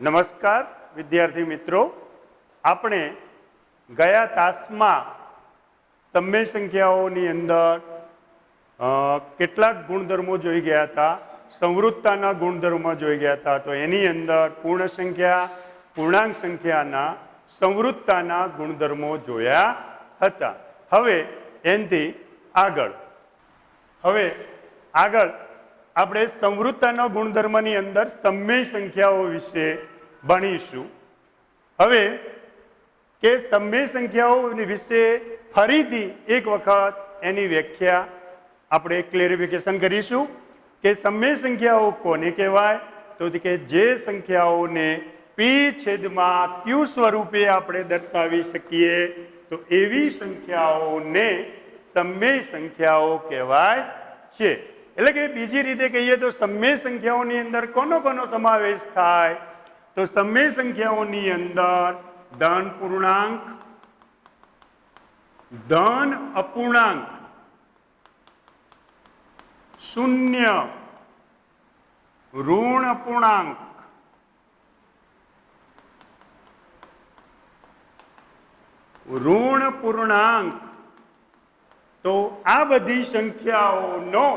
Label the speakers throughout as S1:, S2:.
S1: નમસ્કાર વિદ્યાર્થી મિત્રો, આપણે ગયા તાસમાં સમય સંખ્યાઓની અંદર કેટલાક ગુણધર્મો જોઈ ગયા હતા. સંવૃત્તાના ગુણધર્મો જોઈ ગયા હતા. તો એની અંદર પૂર્ણ સંખ્યા, પૂર્ણાંક સંખ્યાના સંવૃત્તાના ગુણધર્મો જોયા હતા. હવે એનાથી આગળ આપણે સંવૃત્તાના ગુણધર્મની અંદર સમય સંખ્યાઓ વિશે ભણીશું. હવે કે સમય સંખ્યાઓ વિશે ફરીથી એક વખત એની વ્યાખ્યા આપણે ક્લેરિફિકેશન કરીશું કે સમય સંખ્યાઓ કોને કહેવાય. તો કે જે સંખ્યાઓને પી છેદમાં ક્યુ સ્વરૂપે આપણે દર્શાવી શકીએ તો એવી સંખ્યાઓને સમય સંખ્યાઓ કહેવાય છે. એટલે કે બીજી રીતે કહીએ તો સમય સંખ્યાઓની અંદર કોનો કોનો સમાવેશ થાય? તો સમય સંખ્યાઓની અંદર ધન પૂર્ણાંક, ધન અપૂર્ણાંક, શૂન્ય, ઋણ અપૂર્ણાંક, ઋણ પૂર્ણાંક, તો આ બધી સંખ્યાઓનો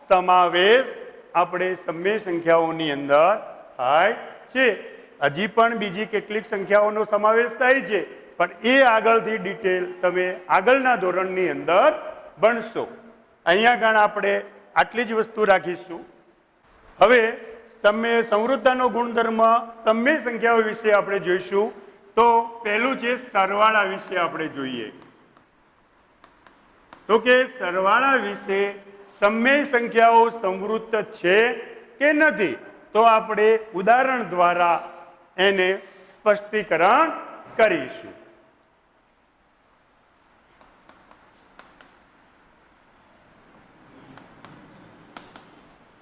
S1: સમાવેશ આપણે સમય સંખ્યાઓની અંદર થાય છે. હજી પણ બીજી કેટલીક સંખ્યાઓનો સમાવેશ થાય છે, પણ એ આગળથી ડિટેલ તમે આગળના ધોરણની અંદર ભણશો. અહીંયા આગળ આપણે આટલી જ વસ્તુ રાખીશું. હવે સંવૃત્તાનો ગુણધર્મ સમય સંખ્યાઓ વિશે આપણે જોઈશું. તો પહેલું છે સરવાળા વિશે આપણે જોઈએ. તો કે સરવાળા વિશે સમય સંખ્યાઓ સંવૃત્ત છે કે નથી, તો આપણે ઉદાહરણ દ્વારા એને સ્પષ્ટીકરણ કરીશું.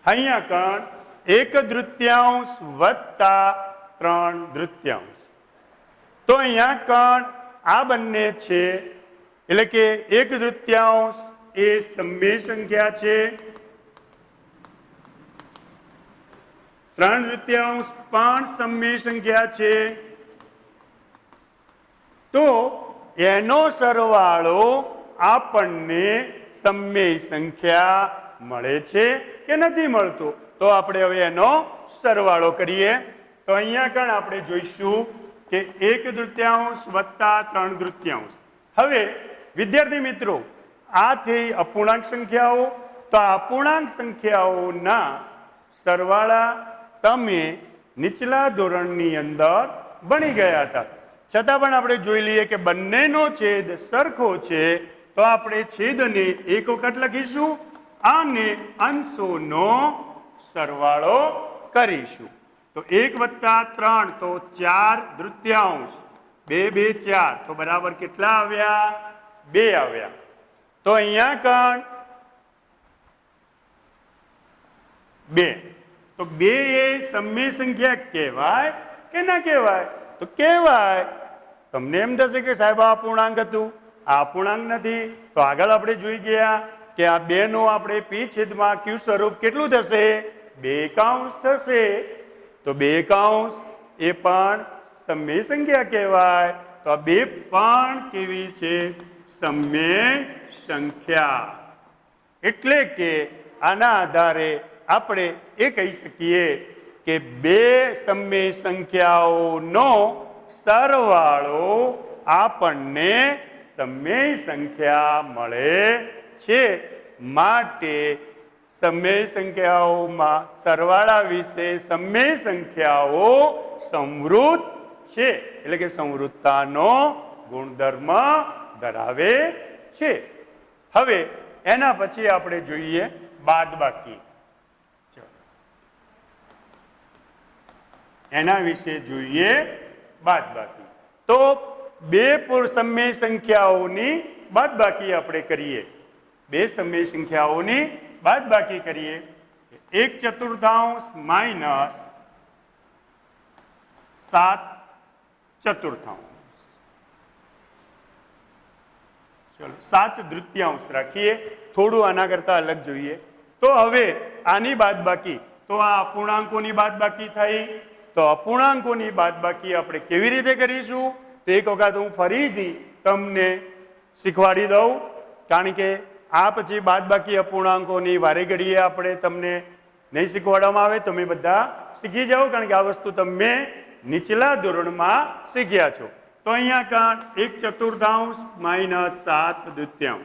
S1: અહીંયા કણ 1/3 વત્તા 3/3. તો અહીંયા કણ આ બંને છે, એટલે કે 1/3 એ સમય સંખ્યા છે, 3/3 પણ સમય સંખ્યા છે. તો એનો સરવાળો આપણને સમય સંખ્યા મળે છે કે નથી મળતો? તો આપણે હવે એનો સરવાળો કરીએ. તો અહીંયા કણ આપણે જોઈશું કે 1/3 વત્તા 3/3. હવે વિદ્યાર્થી મિત્રો, આ થઈ અપૂર્ણાંક સંખ્યાઓ. તો આ અપૂર્ણાંક સંખ્યાઓના સરવાળા તમે નીચલા ધોરણની અંદર ભણી ગયા હતા. છતાં પણ આપણે જોઈ લઈએ કે બંનેનો છેદ સરખો છે, તો આપણે છેદને એક વખત લખીશું અને અંશોનો સરવાળો કરીશું. તો 1+3 તો 4/3, 2/4 તો બરાબર કેટલા આવ્યા? 2 આવ્યા. તો અહીંયા કણ 2. તો 2 એ સમય સંખ્યા કહેવાય કે ના કહેવાય? તો કહેવાય. તમને એમ થશે કે સાહેબ આ અપૂર્ણાંક હતું, આ અપૂર્ણાંક નથી. તો આગળ આપણે જોઈ ગયા કે આ 2 નો આપણે પી છેદમાં ક્યુ સ્વરૂપ કેટલું થશે? 2 થશે. તો 2 એ પણ સમય સંખ્યા કહેવાય. તો આ 2 પણ કેવી છે? સમય સંખ્યા. એટલે કે આના આધારે આપણે એ કહી શકીએ કે 2 સમય સંખ્યાઓનો સરવાળો આપણને સમય સંખ્યા મળે છે. માટે સમય સંખ્યાઓમાં સરવાળા વિશે સમય સંખ્યાઓ સંવૃત્ત છે, એટલે કે સંવૃત્તાનો ગુણધર્મ ધરાવે છે. હવે એના પછી આપણે જોઈએ બાદબાકી. એના વિશે જોઈએ બાદબાકી. તો 2 સમય સંખ્યાઓની બાદબાકી આપણે કરીએ. 2 સમય સંખ્યાઓની બાદબાકી કરીએ. 1/4 માઇનસ 7/4. ચલો 7/3 રાખીએ. થોડું આના કરતા અલગ જોઈએ. તો હવે આની બાદબાકી, તો આ અપૂર્ણાંકોની બાદબાકી થઈ તો અપૂર્ણાંકોની બાદબાકી આપણે કેવી રીતે કરીશું તો એક વખત હું ફરીથી તમને શીખવાડી દઉં, કારણ કે આ પછી બાદબાકી અપૂર્ણાંકોની વારે ઘડીએ આપણે તમને નહીં શીખવાડવામાં આવે. તમે બધા શીખી જાઓ, કારણ કે આ વસ્તુ તમે નીચલા ધોરણમાં શીખ્યા છો. તો અહીંયા કાં 1/4 માઇનસ 7/2.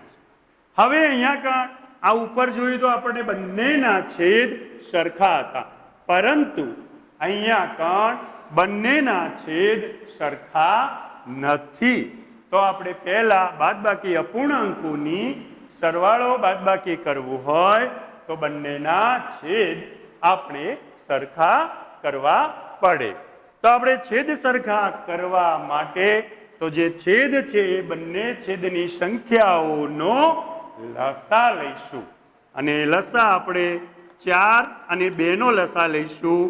S1: હવે અહીંયા કાં આ ઉપર જોયું તો આપણને બંનેના છેદ સરખા હતા, પરંતુ અહીંયા કાં બંનેના છેદ સરખા નથી. તો આપણે પહેલા બાદબાકી અપૂર્ણાંકોની સરવાળો બાદબાકી કરવું હોય તો બંનેના છેદ આપણે સરખા કરવા પડે. તો આપણે છેદ સરખા કરવા માટે તો જે છેદ છે એ બંને છેદની સંખ્યાઓનો લસા લઈશું, અને લસા આપણે 4 અને 2 નો લસા લઈશું.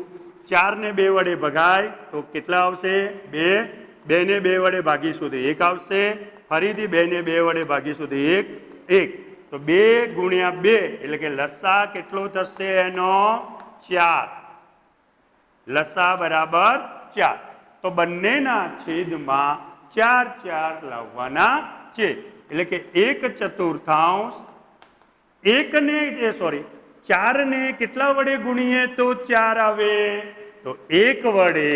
S1: 4 ને 2 વડે ભગાય તો કેટલા આવશે? 2. 2 ને 2 વડે ભાગીશું તો 1 આવશે. ફરીથી 2 ને 2 વડે ભાગીશું તો 1. તો 2 ગુણ્યા 2 એટલે કે લસા કેટલો થશે એનો? 4. લસા બરાબર 4. તો બંનેના છેદમાં 4 લાવવાના છે, એટલે કે 1/4 4 ને કેટલા વડે ગુણીએ તો 4 આવે? તો 1 વડે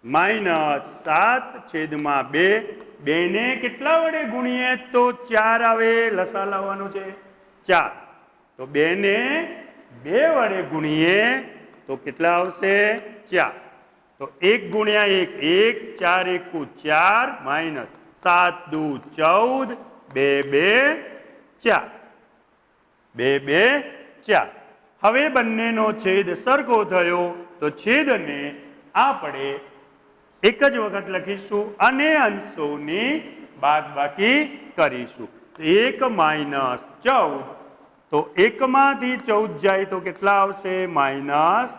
S1: માઇનસ 7/2. 2 ને કેટલા વડે ગુણીએ તો 4 આવે? લસા લાવવાનો છે 4. તો 2 ને 2 વડે ગુણીએ તો કેટલા આવશે? 4. તો 1 ગુણ્યા 1 1, 4 × 4 માઇનસ 7 × 2 14, 2 2 4. 2 2 4. હવે બંનેનો છેદ સરખો થયો તો છેદને આપણે એક જ વખત લખીશું અને અંશોની બાદબાકી કરીશું. 1 માઇનસ 14. તો 1 માંથી 14 જાય તો કેટલા આવશે? માઇનસ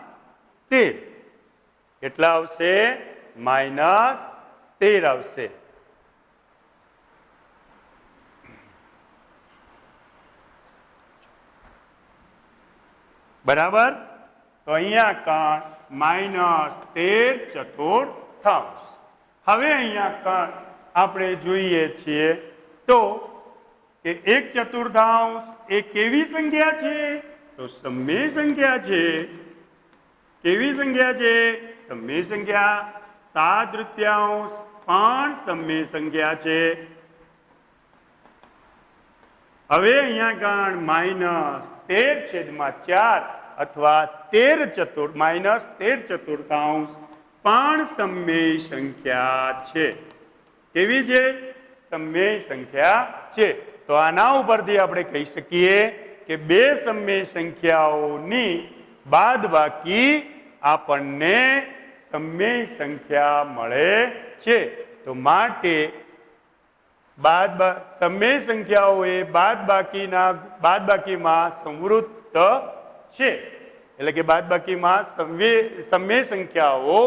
S1: 13. કેટલા આવશે? માઇનસ 13 આવશે. બરાબર. તો અહીંયા કાં માઇનસ 13/4. હવે અહીંયા કાં આપણે જોઈએ છીએ તો કે 1/4 એ કેવી સંખ્યા છે? તો સમય સંખ્યા છે. કેવી સંખ્યા છે? સમય સંખ્યા. 7/3 પણ સમય સંખ્યા છે. હવે અહીંયા કાં માઇનસ 13/4 અથવા માઇનસ 13/4 પણ સમય સંખ્યા છે. કેવી છે? સમય સંખ્યા છે. તો આના ઉપરથી આપણે કહી શકીએ કે બે સમય સંખ્યાઓની બાદબાકી આપણને સમય સંખ્યા મળે છે. તો માટે સમય સંખ્યાઓ એ બાદબાકીમાં સંવૃત્ત છે, એટલે કે બાદબાકીમાં સમય સંખ્યાઓ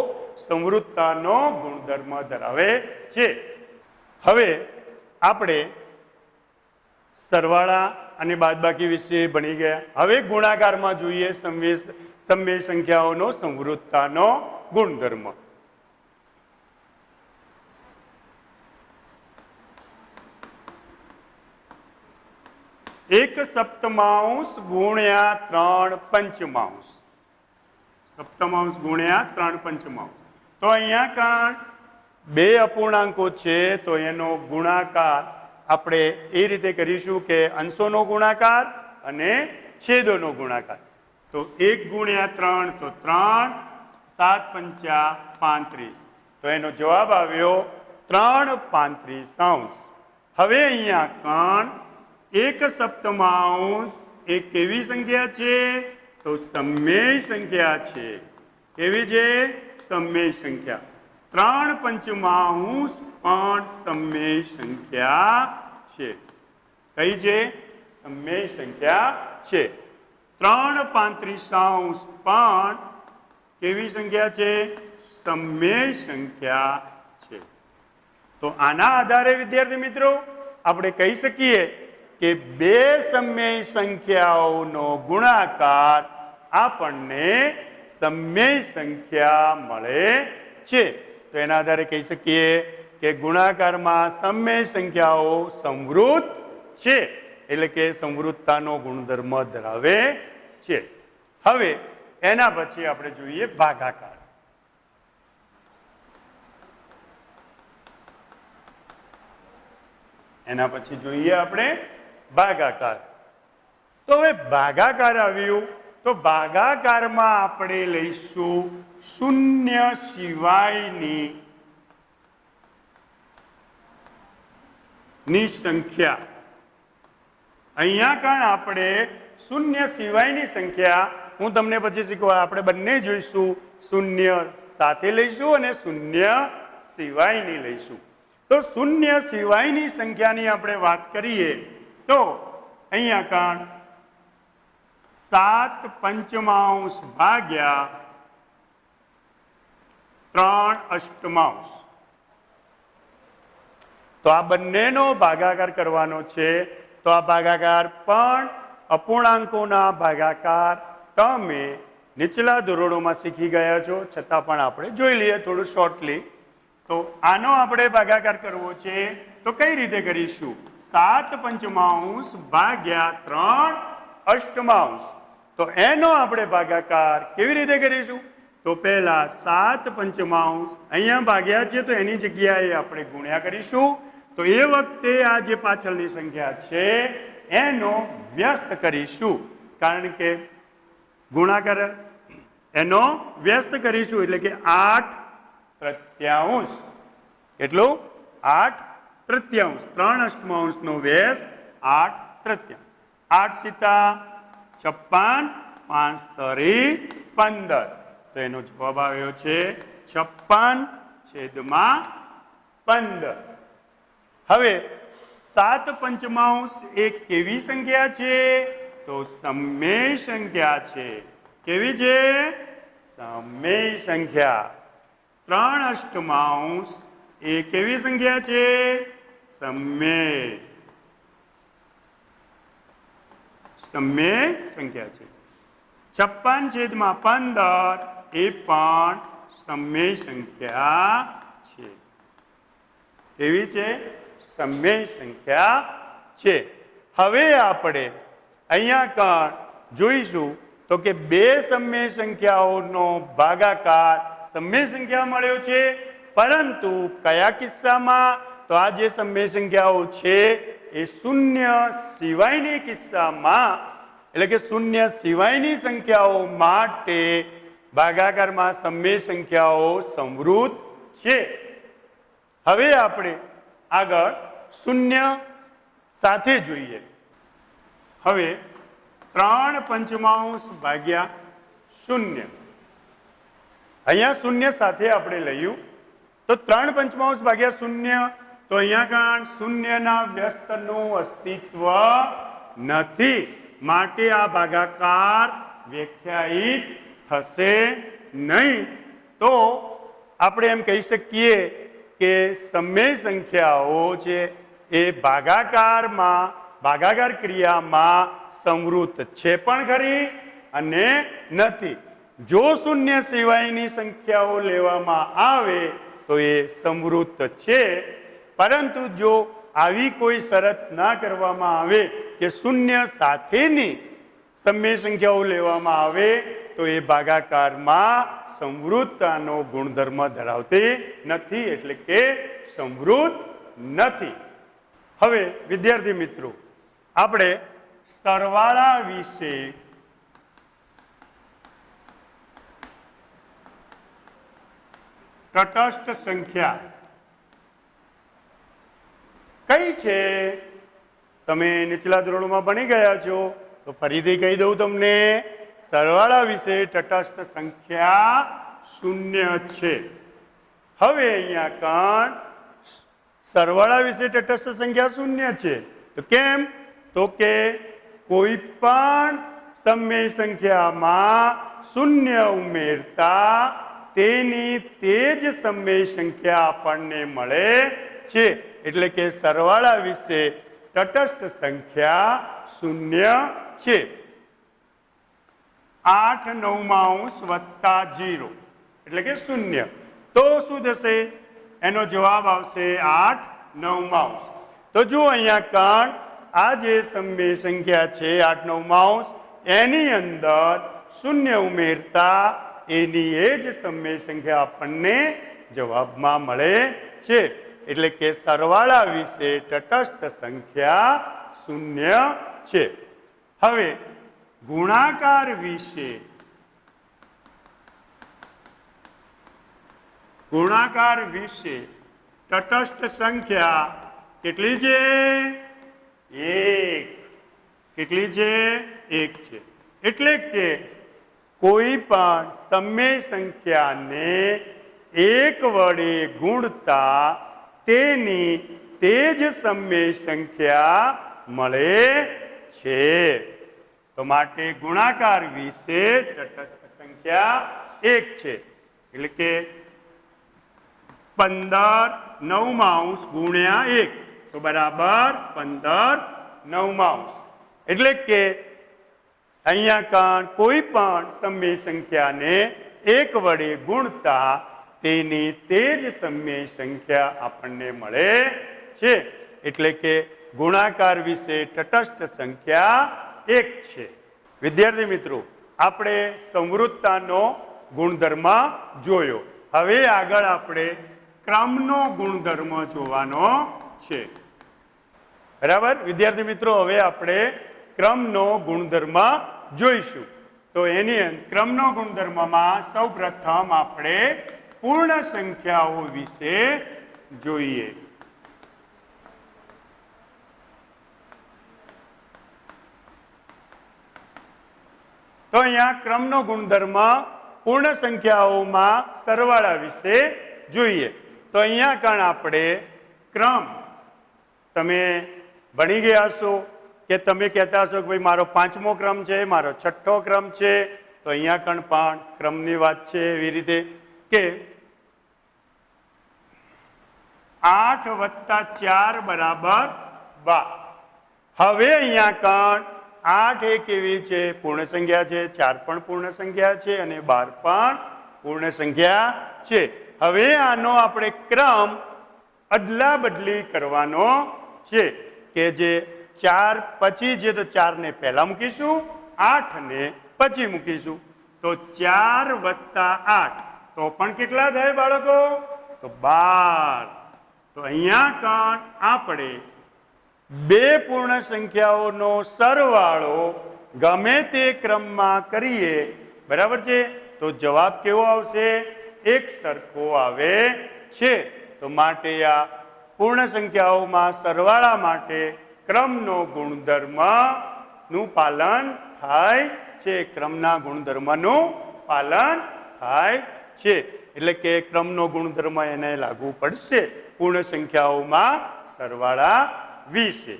S1: સંવૃત્તાનો ગુણધર્મ ધરાવે છે. હવે આપણે સરવાળા અને બાદબાકી વિશે ભણી ગયા. હવે ગુણાકારમાં જોઈએ સમય સંખ્યાઓનો સંવૃત્તાનો ગુણધર્મ. એક સપ્તમાંશ ગુણ્યા 3/5. સપ્તમાંશ ગુણ્યા 3/5. તો અહીંયા કાં બે અપૂર્ણાંકો છે તો એનો ગુણાકાર આપણે એ રીતે કરીશું કે અંશોનો ગુણાકાર અને છેદોનો ગુણાકાર. તો 1 ગુણ્યા 3 તો 3, 7 × 5 = 35. તો એનો જવાબ આવ્યો 3/35. હવે અહીંયા કાં એક સપ્તમાંશ એ કેવી સંખ્યા છે? તો સમય સંખ્યા છે. કેવી છે? સમય સંખ્યા. 3/5 પણ સમય સંખ્યા છે. કઈ છે? સમય સંખ્યા છે. 3/35 પણ કેવી સંખ્યા છે? સમય સંખ્યા છે. તો આના આધારે વિદ્યાર્થી મિત્રો આપણે કહી શકીએ કે બે સમય સંખ્યાઓનો ગુણાકાર આપણને સમમેય સંખ્યા મળે છે. તો એના આધારે કહી શકીએ કે ગુણાકારમાં સમમેય સંખ્યાઓ સંવૃત છે, એટલે કે સંવૃતતાનો ગુણધર્મ ધરાવે છે. હવે એના પછી આપણે જોઈએ ભાગાકાર. એના પછી જોઈએ આપણે ભાગાકાર. તો હવે ભાગાકાર આવ્યું તો ભાગાકારમાં આપણે લઈશું શૂન્ય સિવાયની સંખ્યા. અહીંયા કાં આપણે શૂન્ય સિવાયની સંખ્યા, હું તમને પછી શીખવા, આપણે બંને જોઈશું, શૂન્ય સાથે લઈશું અને શૂન્ય સિવાયની લઈશું. તો શૂન્ય સિવાયની સંખ્યાની આપણે વાત કરીએ તો અહીંયા કાં 7/5 ભાગ્યા 3/8. તો આ બંનેનો ભાગાકાર કરવાનો છે. તો આ ભાગાકાર પણ અપૂર્ણાંકોના ભાગાકાર તમે નીચલા ધોરણોમાં શીખી ગયા છો, છતાં પણ આપણે જોઈ લઈએ થોડું શોર્ટલી. તો આનો આપણે ભાગાકાર કરવો છે તો કઈ રીતે કરીશું? 7/5 ભાગ્યા 3/8. તો એનો આપણે ભાગાકાર કેવી રીતે કરીશું? તો પહેલા 7/5 અહીંયા ભાગ્યા છે તો એની જગ્યાએ આપણે ગુણ્યા કરીશું. તો એ વખતે આ જે પાછળની સંખ્યા છે એનો વ્યસ્ત કરીશું, કારણ કે ગુણાકાર એનો વ્યસ્ત કરીશું, એટલે કે 8/3. કેટલું? 8/3. 3/8 નો વ્યસ્ત 8/3. 8 સીતા 56, 5 તરી 15. તો એનો જવાબ આવ્યો છે 56/15. હવે 7/5 એ કેવી સંખ્યા છે? તો સમમેય સંખ્યા છે. કેવી છે? સમમેય સંખ્યા. 3/8 એ કેવી સંખ્યા છે? સમમેય સંખ્યા છે. 56/15 એ પણ સમમેય સંખ્યા છે. કેવી છે? સમમેય સંખ્યા છે. હવે આપણે અહીંયા કાં જોઈશું તો કે બે સમમેય સંખ્યાઓનો ભાગાકાર સમમેય સંખ્યા મળ્યો છે, પરંતુ કયા કિસ્સામાં? તો આ જે સમમેય સંખ્યાઓ છે એ શૂન્ય સિવાયની કિસ્સામાં, એટલે કે શૂન્ય સિવાયની સંખ્યાઓ માટે ભાગાકારમાં સમમેય સંખ્યાઓ સંવૃત છે. હવે આપણે આગળ શૂન્ય સાથે જોઈએ. હવે 3/5 ભાગ્યા 0. અહીંયા શૂન્ય સાથે આપણે લઈએ તો 3/5 ભાગ્યા 0. તો અહીંયા કાં શૂન્યના વ્યસ્તનું અસ્તિત્વ નથી, માટે આ ભાગાકાર વ્યાખ્યાયિત થશે નહીં. તો આપણે એમ કહી શકીએ કે સમમેય સંખ્યાઓ છે એ ભાગાકાર ક્રિયામાં સંવૃત છે પણ ખરી અને નથી. જો શૂન્ય સિવાયની સંખ્યાઓ લેવામાં આવે તો એ સંવૃત છે, પરંતુ જો આવી કોઈ શરત ના કરવામાં આવે કે શૂન્ય સાથેની સમમેય સંખ્યાઓ લેવામાં આવે તો એ ભાગાકારમાં સંવૃતતાનો ગુણધર્મ ધરાવતી નથી, એટલે કે સંવૃત નથી. હવે વિદ્યાર્થી મિત્રો, આપણે સરવાળા વિશે તટસ્થ સંખ્યા કઈ છે તમે નીચલા ધોરણોમાં ભણી ગયા છો, તો ફરીથી કહી દઉં તમને. સરવાળા વિશે તટસ્થ સંખ્યા 0 છે. હવે અહીંયા કાં સરવાળા વિશે તટસ્થ સંખ્યા 0 છે. તો કેમ? તો કે કોઈ પણ સમમેય સંખ્યામાં 0 ઉમેરતા તેની તે જ સમમેય સંખ્યા આપણને મળે છે. એટલે કે સરવાળા વિશે તટસ્થ સંખ્યા 0 છે. 8 9 વત્તા 0 એટલે કે 0. તો શું થશે? એનો જવાબ આવશે 8 9. તો જુઓ અહીંયા કણ આ જે સમય સંખ્યા છે 8 9 એની અંદર 0 ઉમેરતા એની એ જ સમય સંખ્યા આપણને જવાબમાં મળે છે. એટલે કે સરવાળા વિશે તટસ્થ સંખ્યા 0 છે. હવે ગુણાકાર વિશે તટસ્થ સંખ્યા કેટલી છે? 1. કેટલી છે? 1 છે. એટલે કે કોઈ પણ સમય સંખ્યાને 1 વડે ગુણતા તેની તે જ સમય સંખ્યા મળે છે. તો માટે ગુણાકાર વિશે તટસ્થ સંખ્યા 1 છે. એટલે કે 15 9 ગુણ્યા 1 તો બરાબર 15 9. એટલે કે અહીંયા કણ કોઈ પણ સમય સંખ્યાને 1 વડે ગુણતા તેની તે જ સમય સંખ્યા આપણને મળે છે. એટલે કે ગુણાકાર વિશે તટસ્થ સંખ્યા 1 છે. વિદ્યાર્થી મિત્રો, આપણે સંવૃત્તાનો ગુણધર્મ જોયો. હવે આગળ આપણે ક્રમનો ગુણધર્મ જોવાનો છે. બરાબર વિદ્યાર્થી મિત્રો, હવે આપણે ક્રમનો ગુણધર્મ જોઈશું. તો એની ક્રમનો ગુણધર્મમાં સૌપ્રથમ આપણે પૂર્ણ સંખ્યાઓ વિશે જોઈએ. તો અહીંયા ક્રમનો ગુણધર્મ પૂર્ણ સંખ્યાઓમાં સરવાળા વિશે જોઈએ. તો અહીંયા કણ આપણે ક્રમ તમે ભણી ગયા છો કે તમે કહેતા હશો કે ભાઈ મારો 5મો ક્રમ છે, મારો 6ઠ્ઠો ક્રમ છે. તો અહીંયા કણ પણ ક્રમની વાત છે. એવી રીતે કે 8 વત્તા 4 બરાબર 12. હવે અહીંયા કણ 8 એક એવી છે પૂર્ણ સંખ્યા છે, 4 પણ પૂર્ણ સંખ્યા છે અને 12 પણ પૂર્ણ સંખ્યા છે. હવે આનો આપણે ક્રમ અદલા બદલી કરવાનો છે કે જે 4 પછી છે તો 4 ને પહેલા મૂકીશું, 8 ને પછી મૂકીશું. તો 4 વત્તા 8 તો પણ કેટલા થાય બાળકો? તો 12. તો અહીંયા કણ આપણે બે પૂર્ણ સંખ્યાઓનો સરવાળો ગમે તે ક્રમમાં કરીએ, બરાબર છે, તો જવાબ કેવો આવશે? એક સરખો આવે છે. તો માટે આ પૂર્ણ સંખ્યાઓમાં સરવાળા માટે ક્રમનો ગુણધર્મ નું પાલન થાય છે. ક્રમના ગુણધર્મનું પાલન થાય છે. એટલે કે ક્રમનો ગુણધર્મ એને લાગુ પડશે પૂર્ણ સંખ્યાઓમાં સરવાળા વિશે.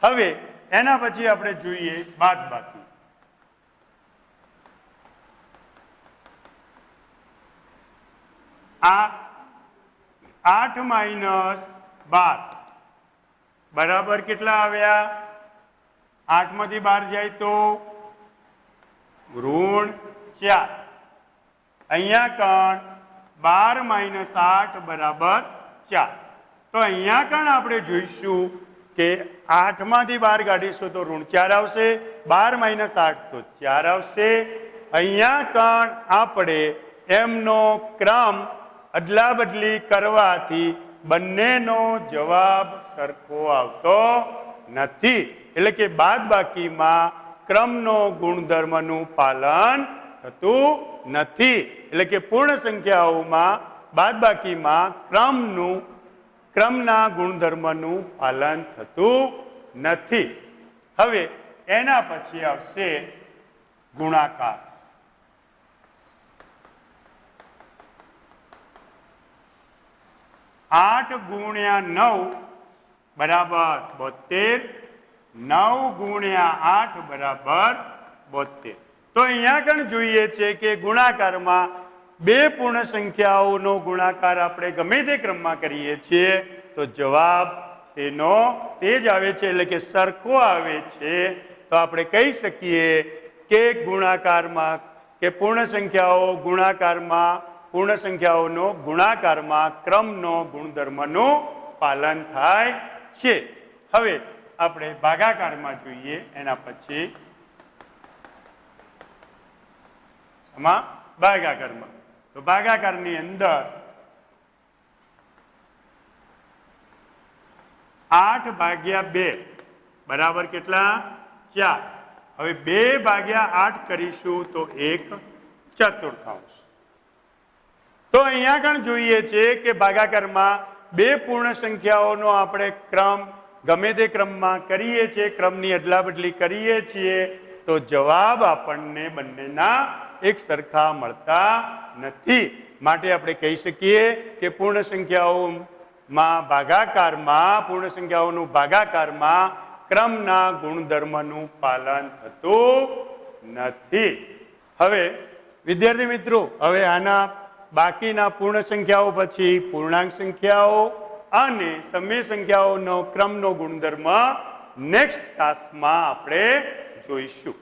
S1: હવે એના પછી આપણે જોઈએ બાદબાકી. આ 8 માઇનસ 12 બરાબર કેટલા આવ્યા? 8 માંથી 12 જાય તો ઋણ 4. અહીંયા કણ 12 માઇનસ 8 બરાબર 4. તો અહીંયા કણ આપણે જોઈશું કે 8 માંથી 12 કાઢીશું તો ઋણ 4 આવશે, 12 માઇનસ 8 તો 4 આવશે. અહીંયા કણ આપણે એમનો ક્રમ અદલા બદલી કરવાથી બંનેનો જવાબ સરખો આવતો નથી. એટલે કે બાદબાકીમાં ક્રમનો ગુણધર્મનું પાલન થતું નથી. એટલે કે પૂર્ણ સંખ્યાઓમાં બાદબાકીમાં ક્રમના ગુણધર્મનું પાલન થતું નથી. હવે એના પછી આવશે ગુણાકાર. 8 ગુણ્યા 9 બરાબર 72, 9 ગુણ્યા 8 બરાબર 72. તો અહીંયા કણ જોઈએ છે કે ગુણાકારમાં બે પૂર્ણ સંખ્યાઓનો ગુણાકાર આપણે ગમે તે ક્રમમાં કરીએ છીએ તો જવાબ તેનો તે જ આવે છે, એટલે કે સરખો આવે છે. તો આપણે કહી શકીએ કે ગુણાકારમાં કે પૂર્ણ સંખ્યાઓ ગુણાકારમાં પૂર્ણ સંખ્યાઓનો ગુણાકારમાં ક્રમનો ગુણધર્મનું પાલન થાય છે. હવે આપણે ભાગાકારમાં જોઈએ. એના પછી ભાગાકારમાં તો ભાગાકારની અંદર 8/2 બરાબર કેટલા? 4. હવે 2/8 કરીશું તો 1/4. તો અહીંયા પણ જોઈએ છે કે ભાગાકારમાં બે પૂર્ણ સંખ્યાઓનો આપણે ક્રમ ગમે તે ક્રમમાં કરીએ છીએ, ક્રમની અદલાબદલી કરીએ છીએ તો જવાબ આપણને બંનેના એક સરખા મળતા નથી. માટે આપણે કહી શકીએ કે પૂર્ણ સંખ્યાઓમાં ભાગાકારમાં પૂર્ણ સંખ્યાઓનું ભાગાકારમાં ક્રમના ગુણધર્મનું પાલન થતું નથી. હવે વિદ્યાર્થી મિત્રો, હવે આના બાકીના પૂર્ણ સંખ્યાઓ પછી પૂર્ણાંક સંખ્યાઓ અને સમય સંખ્યાઓનો ક્રમનો ગુણધર્મ નેક્સ્ટ ક્લાસમાં આપણે જોઈશું.